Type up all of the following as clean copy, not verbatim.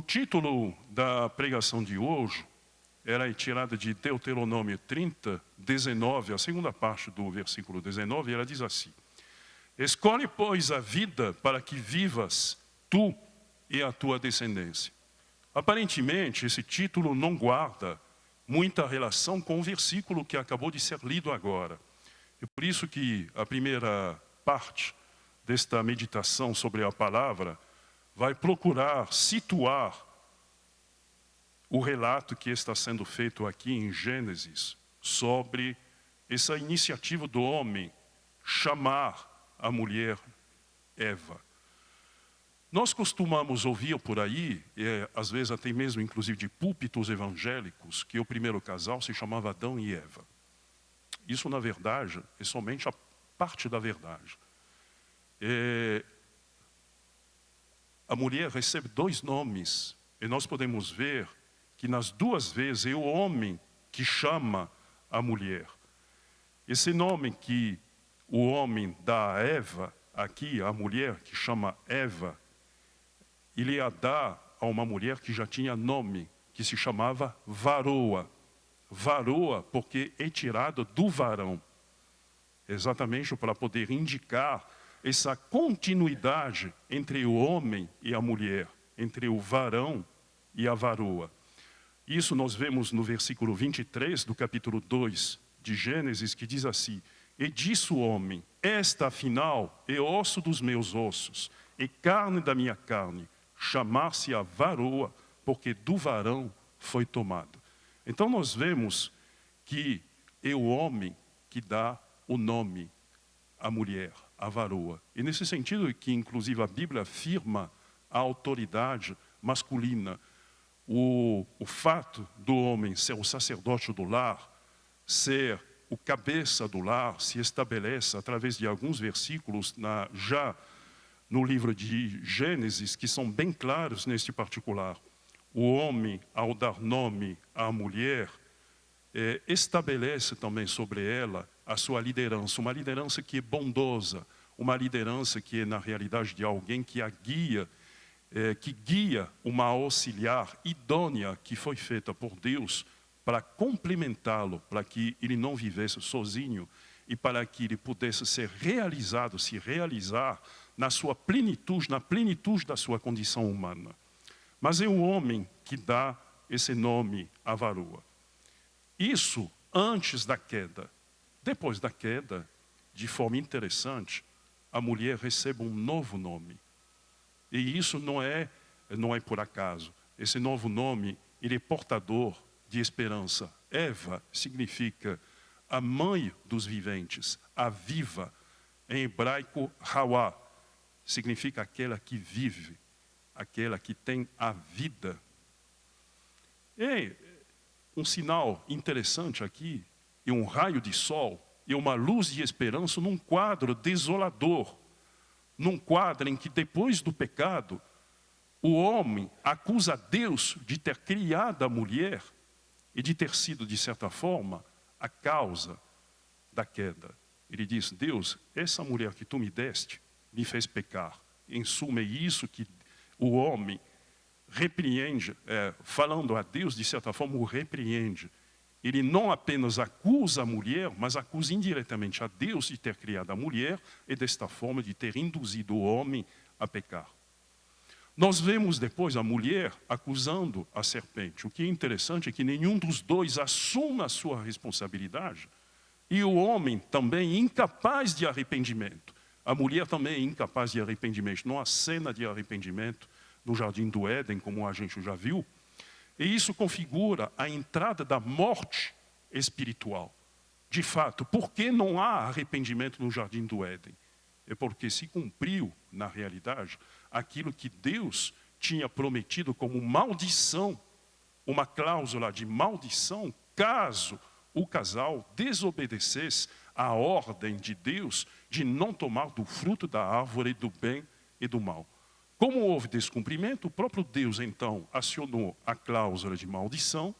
título da pregação de hoje era tirada de Deuteronômio 30, 19, a segunda parte do versículo 19, ela diz assim: escolhe, pois, a vida para que vivas tu e a tua descendência. Aparentemente, esse título não guarda muita relação com o versículo que acabou de ser lido agora. É por isso que a primeira parte desta meditação sobre a palavra vai procurar situar o relato que está sendo feito aqui em Gênesis sobre essa iniciativa do homem chamar a mulher Eva. Nós costumamos ouvir por aí, às vezes até mesmo inclusive de púlpitos evangélicos, que o primeiro casal se chamava Adão e Eva. Isso, na verdade, é somente a parte da verdade. A mulher recebe dois nomes, e nós podemos ver que nas duas vezes é o homem que chama a mulher. Esse nome que o homem dá a Eva, aqui a mulher que chama Eva, ele ia dar a uma mulher que já tinha nome, que se chamava varoa. Varoa porque é tirado do varão, exatamente para poder indicar essa continuidade entre o homem e a mulher, entre o varão e a varoa. Isso nós vemos no versículo 23 do capítulo 2 de Gênesis, que diz assim: e disse o homem, esta afinal é osso dos meus ossos, e carne da minha carne, chamar-se a varoa, porque do varão foi tomado. Então nós vemos que é o homem que dá o nome à mulher, à varoa. E nesse sentido que inclusive a Bíblia afirma a autoridade masculina. O fato do homem ser o sacerdote do lar, ser o cabeça do lar, se estabelece através de alguns versículos já no livro de Gênesis, que são bem claros neste particular. O homem, ao dar nome à mulher, estabelece também sobre ela a sua liderança, uma liderança que é bondosa, uma liderança que é, na realidade, de alguém que a guia, que guia uma auxiliar idônea que foi feita por Deus para complementá-lo, para que ele não vivesse sozinho e para que ele pudesse ser realizado, se realizar na sua plenitude, na plenitude da sua condição humana. Mas é o homem que dá esse nome à varoa. Isso antes da queda. Depois da queda, de forma interessante, a mulher recebe um novo nome. E isso não é por acaso. Esse novo nome, ele é portador de esperança. Eva significa a mãe dos viventes, a viva. Em hebraico, Hawa, significa aquela que vive, aquela que tem a vida. E um sinal interessante aqui, é um raio de sol, é uma luz de esperança num quadro desolador. Num quadro em que depois do pecado, o homem acusa Deus de ter criado a mulher e de ter sido, de certa forma, a causa da queda. Ele diz: Deus, essa mulher que tu me deste, me fez pecar. Em suma, é isso que o homem repreende, falando a Deus, de certa forma, o repreende. Ele não apenas acusa a mulher, mas acusa indiretamente a Deus de ter criado a mulher e desta forma de ter induzido o homem a pecar. Nós vemos depois a mulher acusando a serpente. O que é interessante é que nenhum dos dois assume a sua responsabilidade e o homem também é incapaz de arrependimento. A mulher também é incapaz de arrependimento. Não há cena de arrependimento no Jardim do Éden, como a gente já viu. E isso configura a entrada da morte espiritual. De fato, por que não há arrependimento no Jardim do Éden? É porque se cumpriu, na realidade, aquilo que Deus tinha prometido como maldição, uma cláusula de maldição, caso o casal desobedecesse à ordem de Deus de não tomar do fruto da árvore do bem e do mal. Como houve descumprimento, o próprio Deus, então, acionou a cláusula de maldição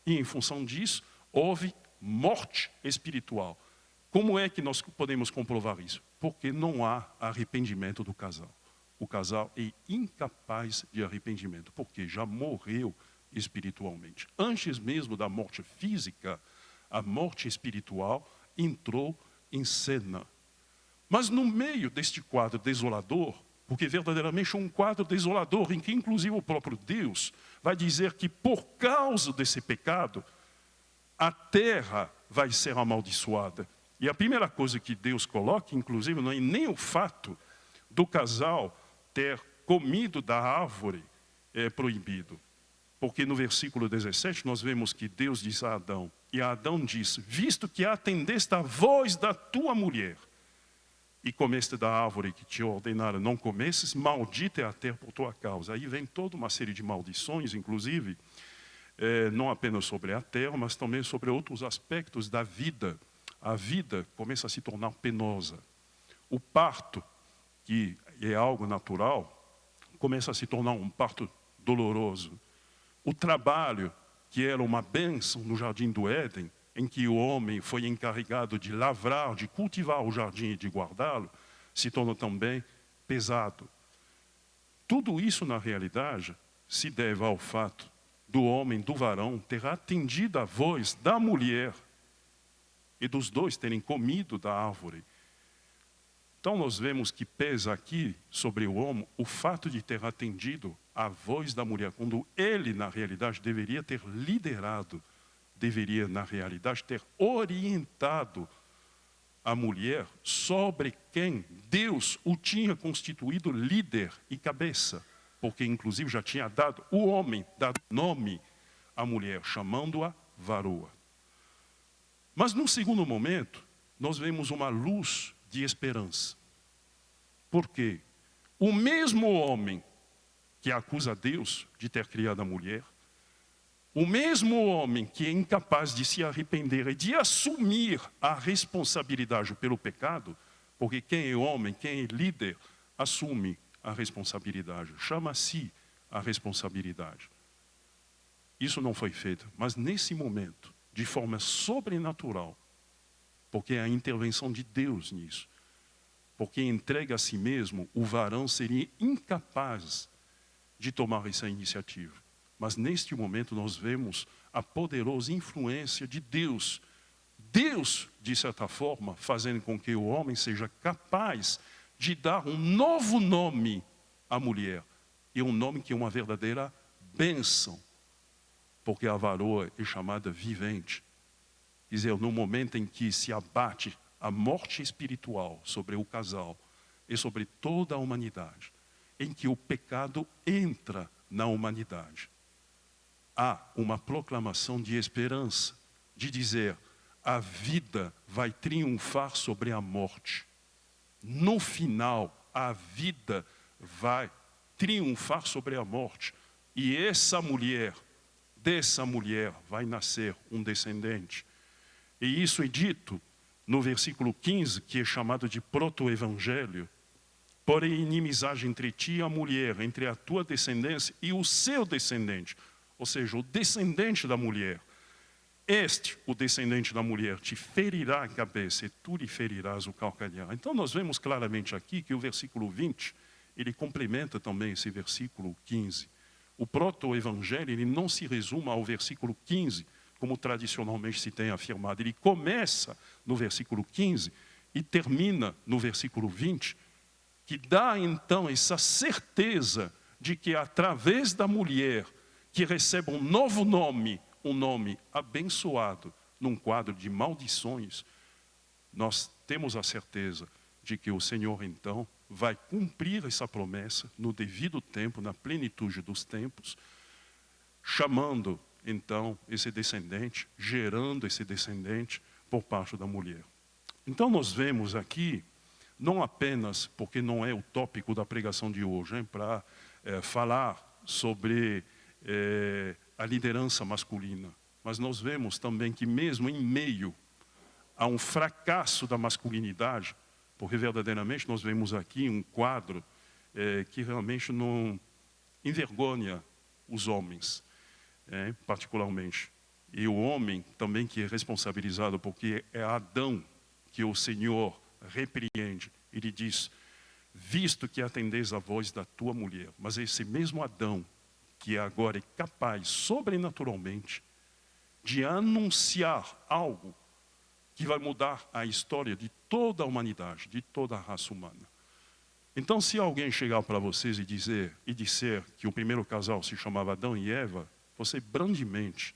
e, em função disso, houve morte espiritual. Como é que nós podemos comprovar isso? Porque não há arrependimento do casal. o casal é incapaz de arrependimento, porque já morreu espiritualmente. Antes mesmo da morte física, a morte espiritual entrou em cena. Mas no meio deste quadro desolador, porque verdadeiramente é um quadro desolador, em que inclusive o próprio Deus vai dizer que por causa desse pecado, a terra vai ser amaldiçoada. E a primeira coisa que Deus coloca, inclusive, não é nem o fato do casal ter comido da árvore proibido. Porque no versículo 17 nós vemos que Deus diz a Adão, e a Adão diz, visto que atendeste à voz da tua mulher, e comeste da árvore que te ordenaram não comesses, maldita é a terra por tua causa. Aí vem toda uma série de maldições, inclusive, não apenas sobre a terra, mas também sobre outros aspectos da vida. A vida começa a se tornar penosa. O parto, que é algo natural, começa a se tornar um parto doloroso. O trabalho, que era uma bênção no jardim do Éden, em que o homem foi encarregado de lavrar, de cultivar o jardim e de guardá-lo, se torna também pesado. Tudo isso, na realidade, se deve ao fato do homem, do varão, ter atendido a voz da mulher e dos dois terem comido da árvore. Então nós vemos que pesa aqui sobre o homem o fato de ter atendido a voz da mulher, quando ele, na realidade, deveria ter liderado, deveria, na realidade, ter orientado a mulher sobre quem Deus o tinha constituído líder e cabeça, porque inclusive já tinha dado o homem, dado nome à mulher, chamando-a varoa. Mas num segundo momento, nós vemos uma luz de esperança. Por quê? O mesmo homem que acusa Deus de ter criado a mulher, o mesmo homem que é incapaz de se arrepender e de assumir a responsabilidade pelo pecado, porque quem é homem, quem é líder, assume a responsabilidade, chama-se a responsabilidade. Isso não foi feito, mas nesse momento, de forma sobrenatural, porque é a intervenção de Deus nisso, porque entrega a si mesmo, o varão seria incapaz de tomar essa iniciativa. Mas neste momento nós vemos a poderosa influência de Deus. Deus, de certa forma, fazendo com que o homem seja capaz de dar um novo nome à mulher. E um nome que é uma verdadeira bênção. Porque a varoa é chamada vivente. Quer dizer, no momento em que se abate a morte espiritual sobre o casal e sobre toda a humanidade, em que o pecado entra na humanidade, há uma proclamação de esperança, de dizer, a vida vai triunfar sobre a morte. No final, a vida vai triunfar sobre a morte. E dessa mulher vai nascer um descendente. E isso é dito no versículo 15, que é chamado de proto-evangelho. Porém, inimizade entre ti e a mulher, entre a tua descendência e o seu descendente. Ou seja, o descendente da mulher. O descendente da mulher, te ferirá a cabeça e tu lhe ferirás o calcanhar. Então nós vemos claramente aqui que o versículo 20, ele complementa também esse versículo 15. O proto-evangelho, ele não se resume ao versículo 15, como tradicionalmente se tem afirmado. Ele começa no versículo 15 e termina no versículo 20, que dá então essa certeza de que através da mulher, que recebe um novo nome, um nome abençoado, num quadro de maldições, nós temos a certeza de que o Senhor então vai cumprir essa promessa no devido tempo, na plenitude dos tempos, chamando então esse descendente, gerando esse descendente por parte da mulher. Então nós vemos aqui, não apenas porque não é o tópico da pregação de hoje, para falar sobre a liderança masculina, mas nós vemos também que mesmo em meio a um fracasso da masculinidade, porque verdadeiramente nós vemos aqui um quadro que realmente não envergonha os homens, particularmente. E o homem também que é responsabilizado, porque é Adão que o Senhor repreende. Ele diz, visto que atendeis a voz da tua mulher. Mas esse mesmo Adão, que agora é capaz, sobrenaturalmente, de anunciar algo que vai mudar a história de toda a humanidade, de toda a raça humana. Então, se alguém chegar para vocês e disser que o primeiro casal se chamava Adão e Eva, você brandemente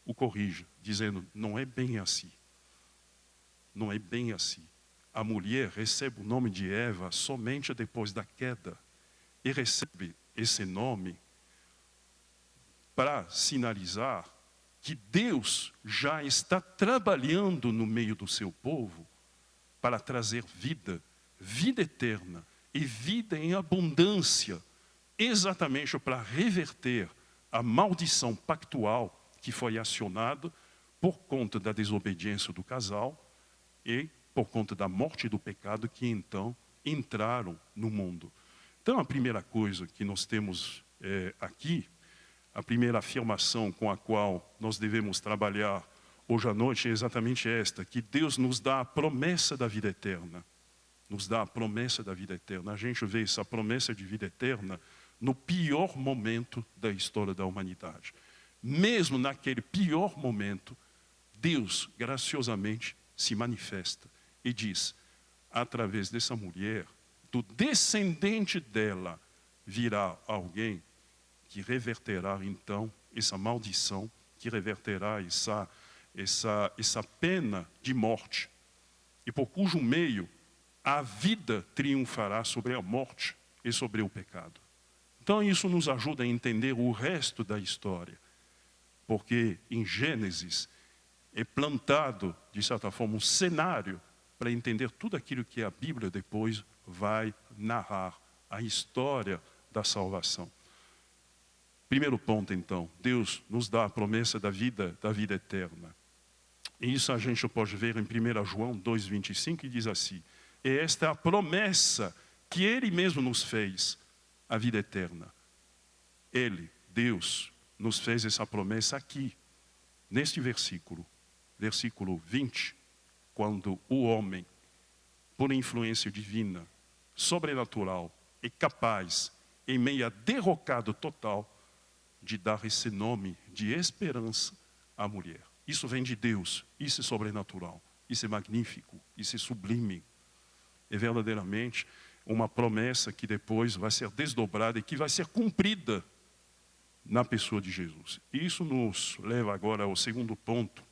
o corrija, dizendo, não é bem assim. Não é bem assim. A mulher recebe o nome de Eva somente depois da queda. E recebe esse nome para sinalizar que Deus já está trabalhando no meio do seu povo para trazer vida, vida eterna e vida em abundância, exatamente para reverter a maldição pactual que foi acionada por conta da desobediência do casal e por conta da morte e do pecado que então entraram no mundo. Então a primeira coisa que nós temos aqui, a primeira afirmação com a qual nós devemos trabalhar hoje à noite é exatamente esta, que Deus nos dá a promessa da vida eterna. Nos dá a promessa da vida eterna. A gente vê essa promessa de vida eterna no pior momento da história da humanidade. Mesmo naquele pior momento, Deus graciosamente se manifesta e diz, através dessa mulher, do descendente dela virá alguém que reverterá então essa maldição, que reverterá essa pena de morte, e por cujo meio a vida triunfará sobre a morte e sobre o pecado. Então isso nos ajuda a entender o resto da história, porque em Gênesis é plantado, de certa forma, um cenário para entender tudo aquilo que a Bíblia depois vai narrar, a história da salvação. Primeiro ponto, então, Deus nos dá a promessa da vida eterna. E isso a gente pode ver em 1 João 2,25, que diz assim, e esta é a promessa que Ele mesmo nos fez, a vida eterna. Ele, Deus, nos fez essa promessa aqui, neste versículo 20, quando o homem, por influência divina, sobrenatural, é capaz, em meio a derrocado total, de dar esse nome de esperança à mulher. Isso vem de Deus, isso é sobrenatural, isso é magnífico, isso é sublime. É verdadeiramente uma promessa que depois vai ser desdobrada e que vai ser cumprida na pessoa de Jesus. E isso nos leva agora ao segundo ponto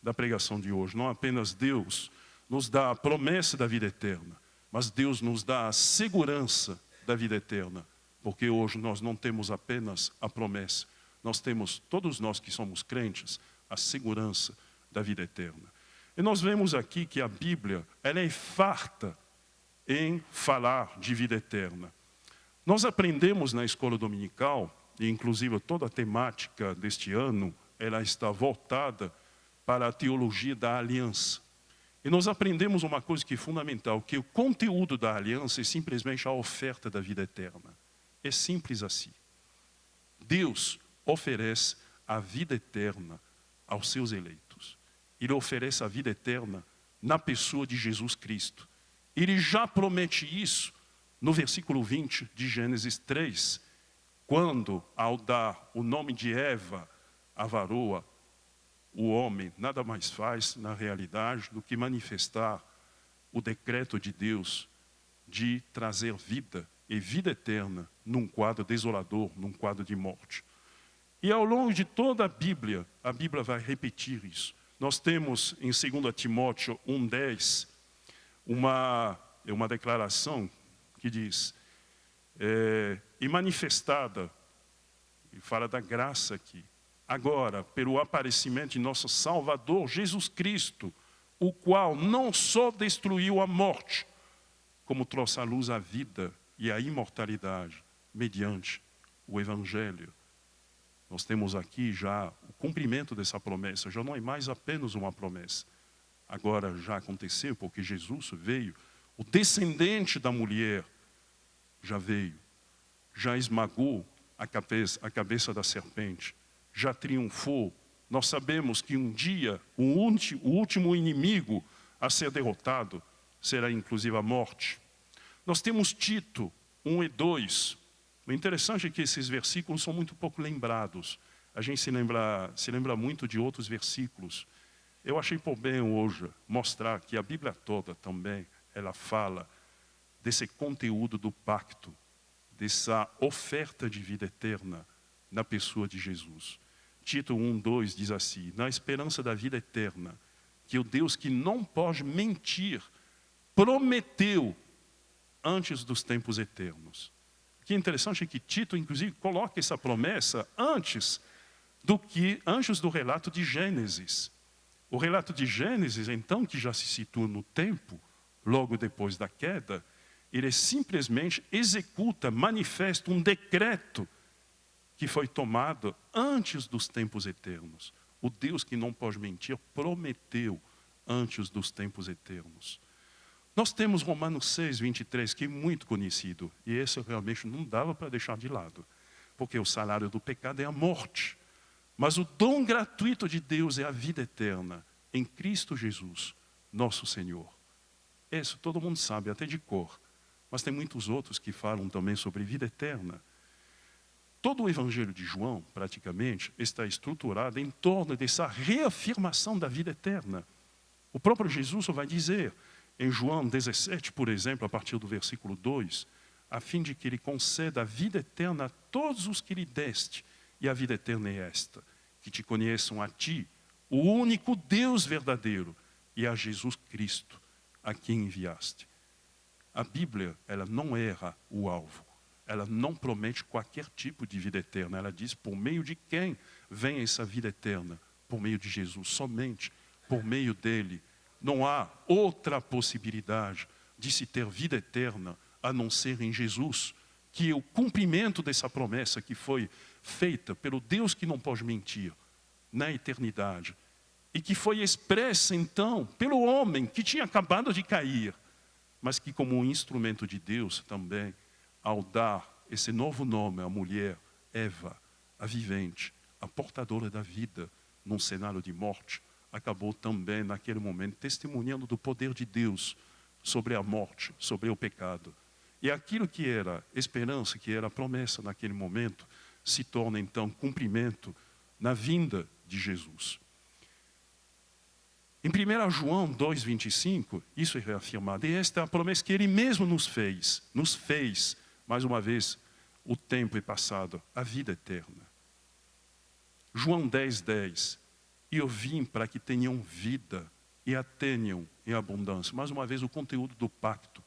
da pregação de hoje. Não apenas Deus nos dá a promessa da vida eterna, mas Deus nos dá a segurança da vida eterna. Porque hoje nós não temos apenas a promessa, nós temos, todos nós que somos crentes, a segurança da vida eterna. E nós vemos aqui que a Bíblia, ela é farta em falar de vida eterna. Nós aprendemos na escola dominical, e inclusive toda a temática deste ano, ela está voltada para a teologia da aliança. E nós aprendemos uma coisa que é fundamental, que o conteúdo da aliança é simplesmente a oferta da vida eterna. É simples assim. Deus oferece a vida eterna aos seus eleitos. Ele oferece a vida eterna na pessoa de Jesus Cristo. Ele já promete isso no versículo 20 de Gênesis 3, quando, ao dar o nome de Eva à varoa, o homem nada mais faz, na realidade, do que manifestar o decreto de Deus de trazer vida e vida eterna num quadro desolador, num quadro de morte. E ao longo de toda a Bíblia vai repetir isso. Nós temos em 2 Timóteo 1,10 uma declaração que diz, e manifestada, e fala da graça aqui, agora, pelo aparecimento de nosso Salvador Jesus Cristo, o qual não só destruiu a morte, como trouxe à luz a vida e a imortalidade, mediante o Evangelho. Nós temos aqui já o cumprimento dessa promessa, já não é mais apenas uma promessa. Agora já aconteceu, porque Jesus veio, o descendente da mulher já veio, já esmagou a cabeça da serpente, já triunfou. Nós sabemos que um dia o último inimigo a ser derrotado será inclusive a morte. Nós temos Tito 1 e 2. O interessante é que esses versículos são muito pouco lembrados. A gente se lembra muito de outros versículos. Eu achei por bem hoje mostrar que a Bíblia toda também, ela fala desse conteúdo do pacto, dessa oferta de vida eterna na pessoa de Jesus. Tito 1, 2 diz assim: na esperança da vida eterna, que o Deus que não pode mentir, prometeu antes dos tempos eternos. O que é interessante é que Tito, inclusive, coloca essa promessa antes do relato de Gênesis. O relato de Gênesis, então, que já se situa no tempo, logo depois da queda, ele simplesmente executa, manifesta um decreto que foi tomado antes dos tempos eternos. O Deus que não pode mentir prometeu antes dos tempos eternos. Nós temos Romanos 6, 23, que é muito conhecido. E esse realmente não dava para deixar de lado. Porque o salário do pecado é a morte. Mas o dom gratuito de Deus é a vida eterna em Cristo Jesus, nosso Senhor. Isso todo mundo sabe, até de cor. Mas tem muitos outros que falam também sobre vida eterna. Todo o Evangelho de João, praticamente, está estruturado em torno dessa reafirmação da vida eterna. O próprio Jesus vai dizer, em João 17, por exemplo, a partir do versículo 2, a fim de que ele conceda a vida eterna a todos os que lhe deste. E a vida eterna é esta, que te conheçam a ti, o único Deus verdadeiro, e a Jesus Cristo, a quem enviaste. A Bíblia, ela não erra o alvo. Ela não promete qualquer tipo de vida eterna. Ela diz por meio de quem vem essa vida eterna? Por meio de Jesus, somente por meio dele. Não há outra possibilidade de se ter vida eterna a não ser em Jesus, que é o cumprimento dessa promessa que foi feita pelo Deus que não pode mentir na eternidade e que foi expressa então pelo homem que tinha acabado de cair, mas que como um instrumento de Deus também, ao dar esse novo nome à mulher, Eva, a vivente, a portadora da vida num cenário de morte, acabou também naquele momento testemunhando do poder de Deus sobre a morte, sobre o pecado. E aquilo que era esperança, que era promessa naquele momento, se torna então cumprimento na vinda de Jesus. Em 1 João 2,25, isso é reafirmado. E esta é a promessa que ele mesmo nos fez. Mais uma vez, o tempo é passado, a vida eterna. João 10,10. E eu vim para que tenham vida e a tenham em abundância. Mais uma vez, o conteúdo do pacto.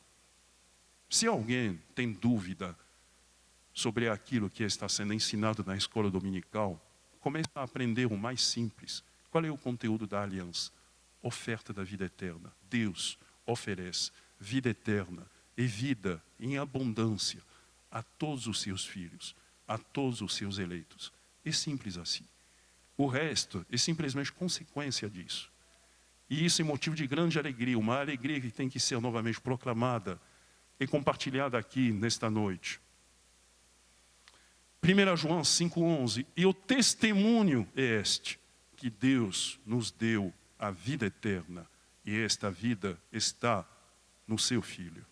Se alguém tem dúvida sobre aquilo que está sendo ensinado na escola dominical, comece a aprender o mais simples. Qual é o conteúdo da aliança? Oferta da vida eterna. Deus oferece vida eterna e vida em abundância a todos os seus filhos, a todos os seus eleitos. É simples assim. O resto é simplesmente consequência disso. E isso é motivo de grande alegria, uma alegria que tem que ser novamente proclamada e compartilhada aqui nesta noite. 1 João 5,11, e o testemunho é este, que Deus nos deu a vida eterna, e esta vida está no seu Filho.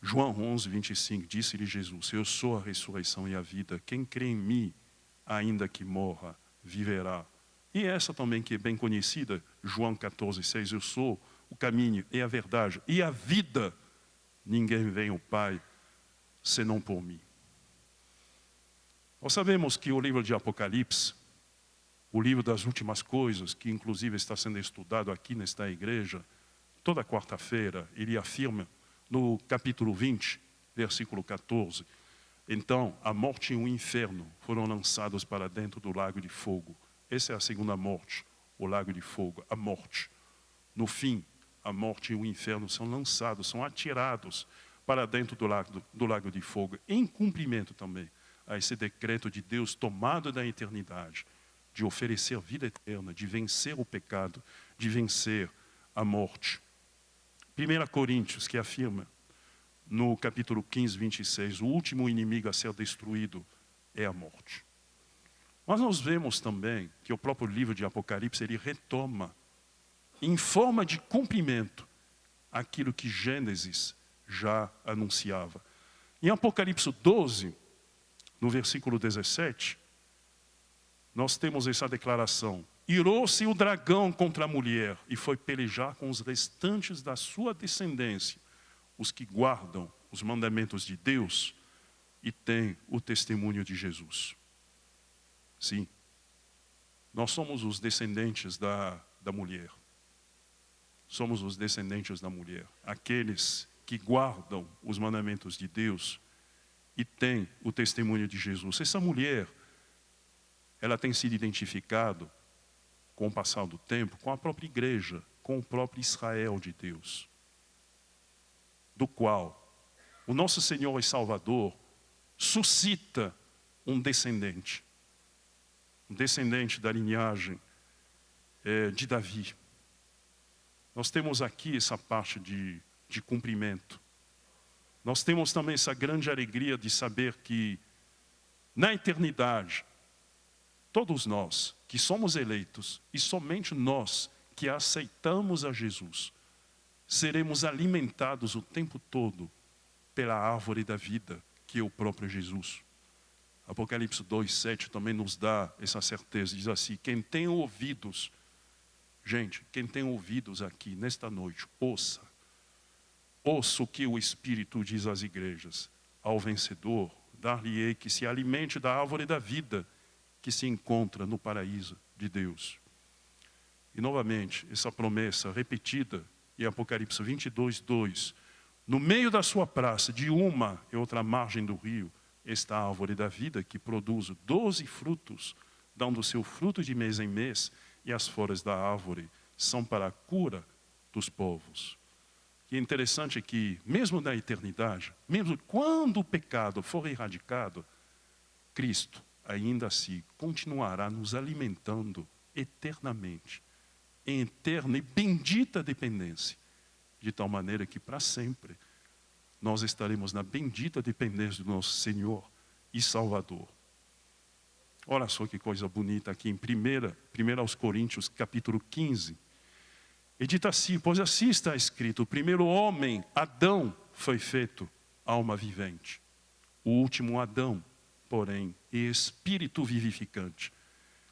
João 11,25, disse-lhe Jesus, eu sou a ressurreição e a vida, quem crê em mim, ainda que morra, viverá. E essa também que é bem conhecida, João 14,6, eu sou o caminho e a verdade e a vida, ninguém vem ao Pai, senão por mim. Nós sabemos que o livro de Apocalipse, o livro das últimas coisas, que inclusive está sendo estudado aqui nesta igreja, toda quarta-feira, ele afirma no capítulo 20, versículo 14, então a morte e o inferno foram lançados para dentro do lago de fogo. Essa é a segunda morte, o lago de fogo, a morte. No fim, a morte e o inferno são lançados, são atirados para dentro do lago de fogo, em cumprimento também a esse decreto de Deus tomado da eternidade, de oferecer vida eterna, de vencer o pecado, de vencer a morte. 1 Coríntios, que afirma, no capítulo 15, 26, o último inimigo a ser destruído é a morte. Mas nós vemos também que o próprio livro de Apocalipse, ele retoma, em forma de cumprimento, aquilo que Gênesis já anunciava. Em Apocalipse 12, no versículo 17, nós temos essa declaração. Irou-se o dragão contra a mulher e foi pelejar com os restantes da sua descendência, os que guardam os mandamentos de Deus e têm o testemunho de Jesus. Sim, nós somos os descendentes da mulher. Somos os descendentes da mulher, aqueles que guardam os mandamentos de Deus e têm o testemunho de Jesus. Essa mulher, ela tem sido identificada, com o passar do tempo, com a própria igreja, com o próprio Israel de Deus, do qual o nosso Senhor e Salvador suscita um descendente da linhagem de Davi. Nós temos aqui essa parte de cumprimento. Nós temos também essa grande alegria de saber que, na eternidade, todos nós que somos eleitos, e somente nós que aceitamos a Jesus, seremos alimentados o tempo todo pela árvore da vida, que é o próprio Jesus. Apocalipse 2:7 também nos dá essa certeza, diz assim, quem tem ouvidos, gente, quem tem ouvidos aqui nesta noite, ouça o que o Espírito diz às igrejas. Ao vencedor, dar-lhe-ei que se alimente da árvore da vida, que se encontra no paraíso de Deus. E novamente, essa promessa repetida em Apocalipse 22:2, no meio da sua praça, de uma e outra margem do rio, está a árvore da vida, que produz 12 frutos, dando seu fruto de mês em mês, e as folhas da árvore são para a cura dos povos. E é interessante que, mesmo na eternidade, mesmo quando o pecado for erradicado, Cristo ainda assim continuará nos alimentando eternamente, em eterna e bendita dependência, de tal maneira que para sempre nós estaremos na bendita dependência do nosso Senhor e Salvador. Olha só que coisa bonita aqui em 1 aos Coríntios, capítulo 15. E dita assim, pois assim está escrito, o primeiro homem, Adão, foi feito alma vivente. O último Adão, porém, é espírito vivificante.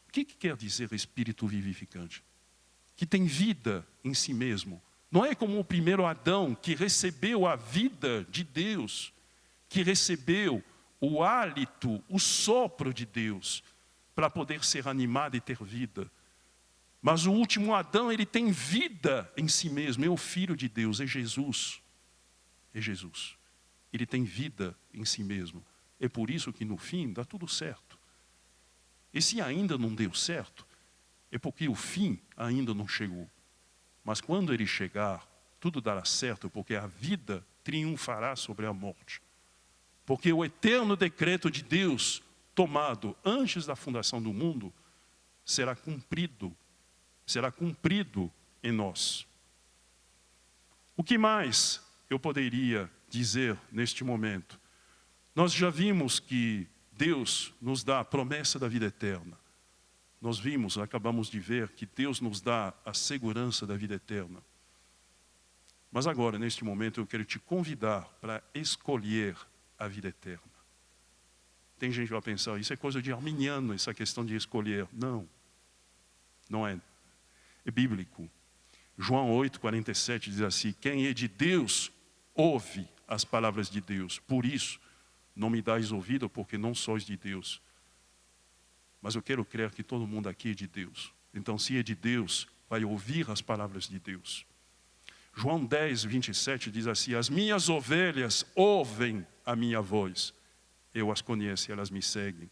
O que quer dizer espírito vivificante? Que tem vida em si mesmo. Não é como o primeiro Adão, que recebeu a vida de Deus, que recebeu o hálito, o sopro de Deus, para poder ser animado e ter vida. Mas o último Adão, ele tem vida em si mesmo, é o Filho de Deus, é Jesus. É Jesus. Ele tem vida em si mesmo. É por isso que no fim dá tudo certo. E se ainda não deu certo, é porque o fim ainda não chegou. Mas quando ele chegar, tudo dará certo, porque a vida triunfará sobre a morte. Porque o eterno decreto de Deus, tomado antes da fundação do mundo, será cumprido em nós. O que mais eu poderia dizer neste momento? Nós já vimos que Deus nos dá a promessa da vida eterna. Acabamos de ver que Deus nos dá a segurança da vida eterna. Mas agora, neste momento, eu quero te convidar para escolher a vida eterna. Tem gente que vai pensar, isso é coisa de arminiano, essa questão de escolher. Não, não é. É bíblico. João 8:47 diz assim, quem é de Deus, ouve as palavras de Deus. Por isso, não me dais ouvido, porque não sois de Deus. Mas eu quero crer que todo mundo aqui é de Deus. Então, se é de Deus, vai ouvir as palavras de Deus. João 10:27 diz assim, as minhas ovelhas ouvem a minha voz. Eu as conheço e elas me seguem.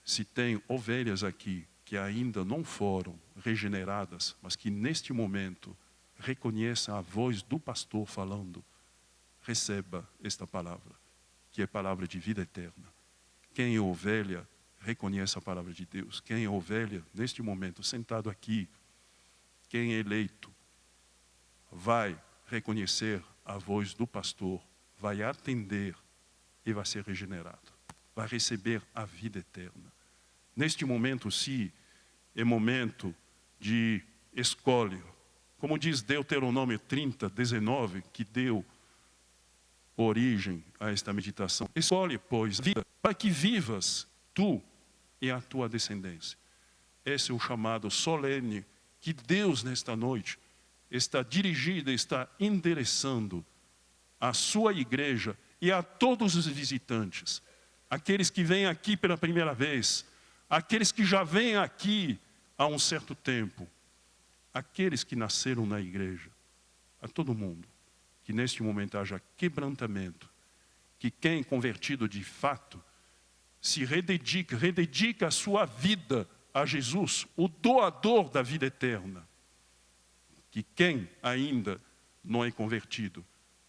Se tem ovelhas aqui que ainda não foram regeneradas, mas que neste momento reconheçam a voz do pastor falando, receba esta palavra, que é palavra de vida eterna. Quem é ovelha, reconhece a palavra de Deus. Quem é ovelha, neste momento, sentado aqui, quem é eleito, vai reconhecer a voz do pastor, vai atender e vai ser regenerado. Vai receber a vida eterna. Neste momento, sim, é momento de escolha Como diz Deuteronômio 30, 19, que deu origem a esta meditação. Escolhe, pois, vida, para que vivas tu e a tua descendência. Esse é o chamado solene que Deus, nesta noite, está dirigindo, está endereçando à sua igreja e a todos os visitantes, aqueles que vêm aqui pela primeira vez, aqueles que já vêm aqui há um certo tempo, aqueles que nasceram na igreja, a todo mundo, que neste momento haja quebrantamento, que quem convertido de fato se rededica a sua vida a Jesus, o doador da vida eterna. Que quem ainda não é convertido,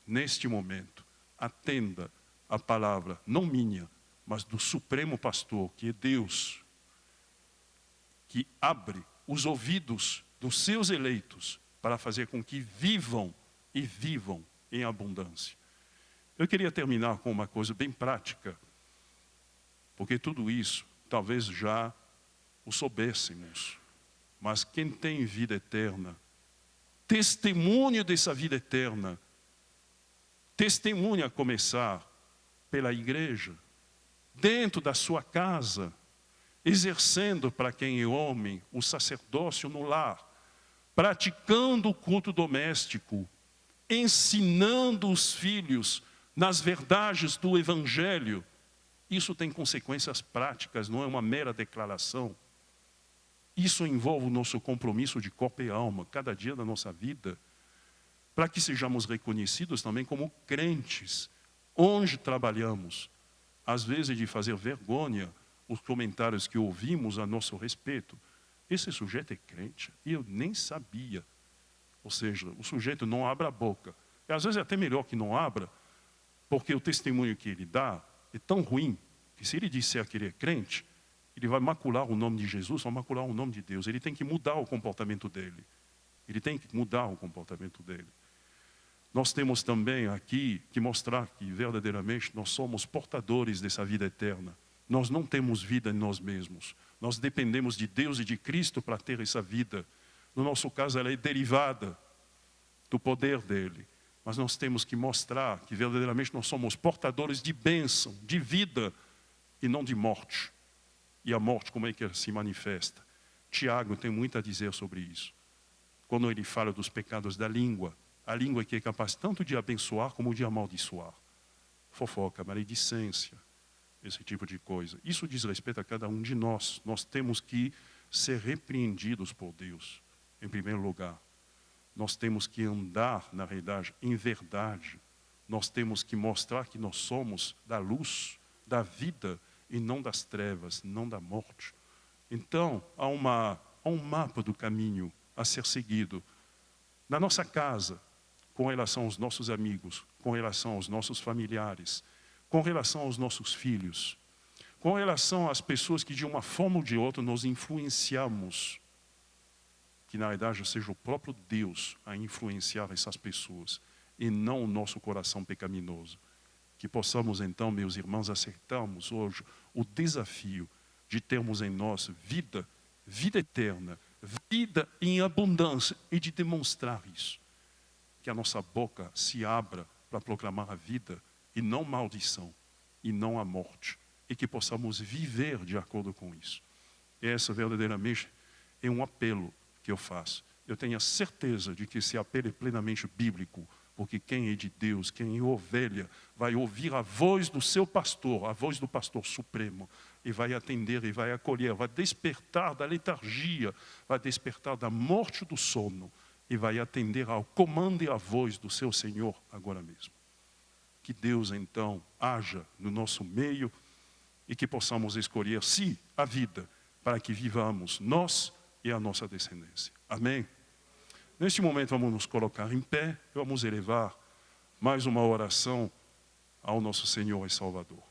neste momento, atenda a palavra, não minha, mas do Supremo Pastor, que é Deus, que abre os ouvidos dos seus eleitos para fazer com que vivam e vivam em abundância. Eu queria terminar com uma coisa bem prática, porque tudo isso talvez já o soubéssemos, mas quem tem vida eterna, testemunho dessa vida eterna, testemunha a começar pela igreja, dentro da sua casa, exercendo para quem é homem o sacerdócio no lar, praticando o culto doméstico, ensinando os filhos nas verdades do Evangelho. Isso tem consequências práticas, não é uma mera declaração. Isso envolve o nosso compromisso de corpo e alma, cada dia da nossa vida, para que sejamos reconhecidos também como crentes, onde trabalhamos. Às vezes de fazer vergonha os comentários que ouvimos a nosso respeito. Esse sujeito é crente e eu nem sabia. Ou seja, o sujeito não abre a boca. E às vezes é até melhor que não abra, porque o testemunho que ele dá é tão ruim, que se ele disser que ele é crente, ele vai macular o nome de Jesus, vai macular o nome de Deus. Ele tem que mudar o comportamento dele. Ele tem que mudar o comportamento dele. Nós temos também aqui que mostrar que verdadeiramente nós somos portadores dessa vida eterna. Nós não temos vida em nós mesmos. Nós dependemos de Deus e de Cristo para ter essa vida. No nosso caso, ela é derivada do poder dele. Mas nós temos que mostrar que verdadeiramente nós somos portadores de bênção, de vida e não de morte. E a morte, como é que ela se manifesta? Tiago tem muito a dizer sobre isso. Quando ele fala dos pecados da língua, a língua que é capaz tanto de abençoar como de amaldiçoar. Fofoca, maledicência, esse tipo de coisa. Isso diz respeito a cada um de nós. Nós temos que ser repreendidos por Deus, em primeiro lugar. Nós temos que andar, na realidade, em verdade. Nós temos que mostrar que nós somos da luz, da vida, e não das trevas, não da morte. Então, há um mapa do caminho a ser seguido. Na nossa casa, com relação aos nossos amigos, com relação aos nossos familiares, com relação aos nossos filhos, com relação às pessoas que de uma forma ou de outra nós influenciamos, que na verdade seja o próprio Deus a influenciar essas pessoas e não o nosso coração pecaminoso. Que possamos então, meus irmãos, acertarmos hoje o desafio de termos em nós vida eterna, vida em abundância e de demonstrar isso. Que a nossa boca se abra para proclamar a vida e não maldição, e não a morte. E que possamos viver de acordo com isso. Essa verdadeiramente é um apelo que eu faço. Eu tenho a certeza de que esse apelo é plenamente bíblico, porque quem é de Deus, quem é ovelha, vai ouvir a voz do seu pastor, a voz do pastor supremo, e vai atender, e vai acolher, vai despertar da letargia, vai despertar da morte do sono, e vai atender ao comando e à voz do seu Senhor agora mesmo. Que Deus então haja no nosso meio e que possamos escolher, sim, a vida, para que vivamos nós e a nossa descendência. Amém? Neste momento vamos nos colocar em pé, vamos elevar mais uma oração ao nosso Senhor e Salvador.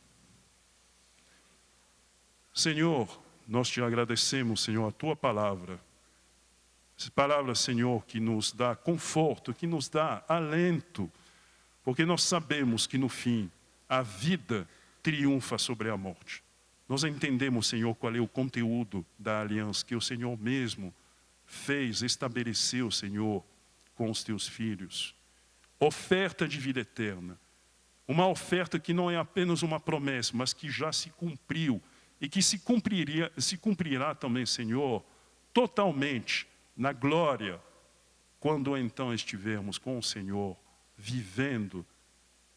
Senhor, nós te agradecemos, Senhor, a tua palavra. Essa palavra, Senhor, que nos dá conforto, que nos dá alento, porque nós sabemos que no fim a vida triunfa sobre a morte. Nós entendemos, Senhor, qual é o conteúdo da aliança que o Senhor mesmo fez, estabeleceu, Senhor, com os teus filhos. Oferta de vida eterna. Uma oferta que não é apenas uma promessa, mas que já se cumpriu e que se cumprirá também, Senhor, totalmente na glória, quando então estivermos com o Senhor, vivendo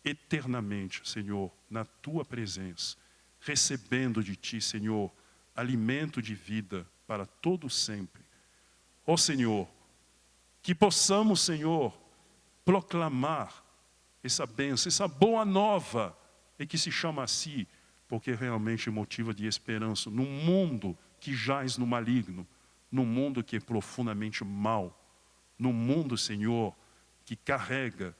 eternamente, Senhor, na Tua presença, recebendo de Ti, Senhor, alimento de vida para todo sempre. Ó Senhor, que possamos, Senhor, proclamar essa bênção, essa boa nova, e que se chama assim, porque realmente motiva de esperança num mundo que jaz no maligno, num mundo que é profundamente mau, num mundo, Senhor, que carrega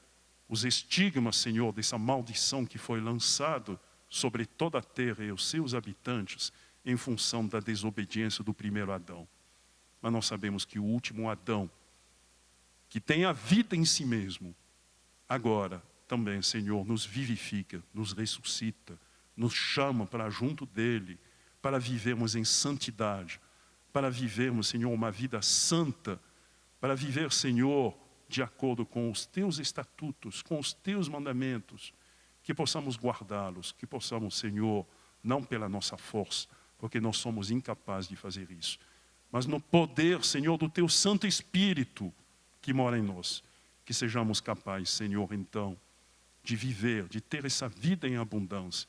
os estigmas, Senhor, dessa maldição que foi lançado sobre toda a terra e os seus habitantes em função da desobediência do primeiro Adão. Mas nós sabemos que o último Adão, que tem a vida em si mesmo, agora também, Senhor, nos vivifica, nos ressuscita, nos chama para junto dEle, para vivermos em santidade, para vivermos, Senhor, uma vida santa, para viver, Senhor, de acordo com os Teus estatutos, com os Teus mandamentos, que possamos guardá-los, que possamos, Senhor, não pela nossa força, porque nós somos incapazes de fazer isso, mas no poder, Senhor, do Teu Santo Espírito que mora em nós, que sejamos capazes, Senhor, então, de viver, de ter essa vida em abundância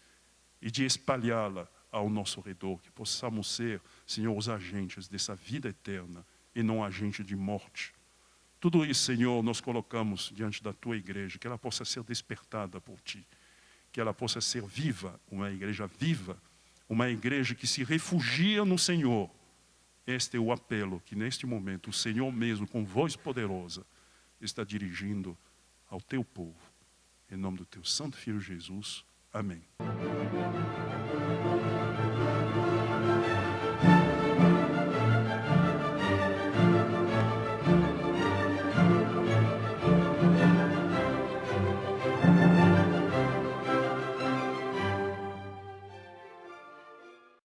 e de espalhá-la ao nosso redor, que possamos ser, Senhor, os agentes dessa vida eterna e não agentes de morte. Tudo isso, Senhor, nós colocamos diante da Tua igreja, que ela possa ser despertada por Ti, que ela possa ser viva, uma igreja viva, uma igreja que se refugia no Senhor. Este é o apelo que neste momento o Senhor mesmo, com voz poderosa, está dirigindo ao Teu povo. Em nome do Teu Santo Filho Jesus. Amém.